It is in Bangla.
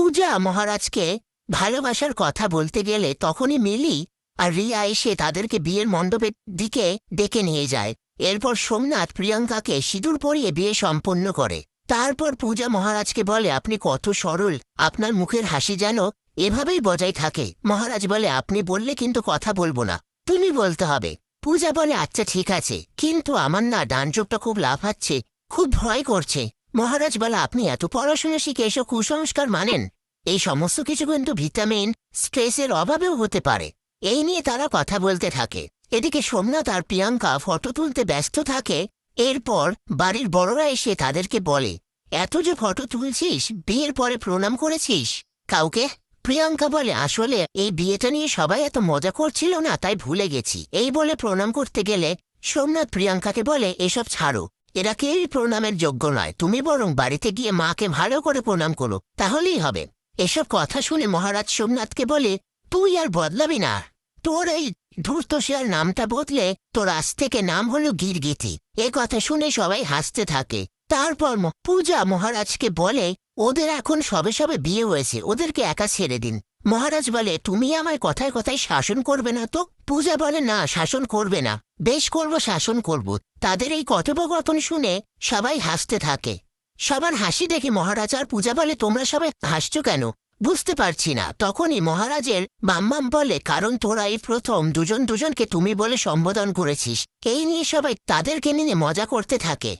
পূজা মহারাজকে ভালোবাসার কথা বলতে গেলে তখনই মিলি আর রিয়া এসে তাদেরকে বিয়ের মণ্ডপের দিকে ডেকে নিয়ে যায়। এরপর সোমনাথ প্রিয়াঙ্কাকে সিঁদুর পরিয়ে বিয়ে সম্পন্ন করে। তারপর পূজা মহারাজকে বলে, আপনি কত সরল, আপনার মুখের হাসি যেন এভাবেই বজায় থাকে। মহারাজ বলে, আপনি বললে কিন্তু কথা বলবো না, তুমি বলতে হবে। পূজা বলে, আচ্ছা ঠিক আছে, কিন্তু আমার না ডান চোখটা খুব লাফাচ্ছে, খুব ভয় করছে। মহারাজ বলে, আপনি এত পড়াশোনা শিখে এসব কুসংস্কার মানেন? এই সমস্ত কিছু কিন্তু ভিটামিন স্ট্রেসের অভাবেও হতে পারে। এই নিয়ে তারা কথা বলতে থাকে। এদিকে সোমনাথ আর প্রিয়াঙ্কা ফটো তুলতে ব্যস্ত থাকে। এরপর বাড়ির বড়রা এসে তাদেরকে বলে, এত যে ফটো তুলছিস, বিয়ের পরে প্রণাম করেছিস কাউকে? প্রিয়াঙ্কা বলে, আসলে এই বিয়েটা নিয়ে সবাই এত মজা করছিল না, তাই ভুলে গেছি। এই বলে প্রণাম করতে গেলে সোমনাথ প্রিয়াঙ্কাকে বলে, এসব ছাড়ো, এরা কেউই প্রণামের যোগ্য নয়, তুমি বরং বাড়িতে গিয়ে মাকে ভালো করে প্রণাম করো, তাহলেই হবে। এসব কথা শুনে মহারাজ সোমনাথকে বলে, তুই আর বদলাবি না, তোর এই ধূর্ত শেয়ার নামটা বদলে তোর আজ থেকে নাম হলো গিরগিটি। এ কথা শুনে সবাই হাসতে থাকে। তারপর পূজা মহারাজকে বলে, ওদের এখন সবে সবে বিয়ে হয়েছে, ওদেরকে একা ছেড়ে দিন। মহারাজ বলে, তুমি আমায় কথায় কথায় শাসন করবে না তো? পূজা বলে, না, শাসন করবে না, বেশ করব, শাসন করব। তাদের এই কথোপকথন শুনে সবাই হাসতে থাকে। সবার হাসি দেখে মহারাজ আর পূজা বলে, তোমরা সবাই হাসছো কেন? বুঝতে পারছি না। তখনই মহারাজের মাম্মাম বলে, কারণ তোরা এই প্রথম দুজন দুজনকে তুমি বলে সম্বোধন করেছিস। এই নিয়ে সবাই তাদেরকে নিয়ে মজা করতে থাকে।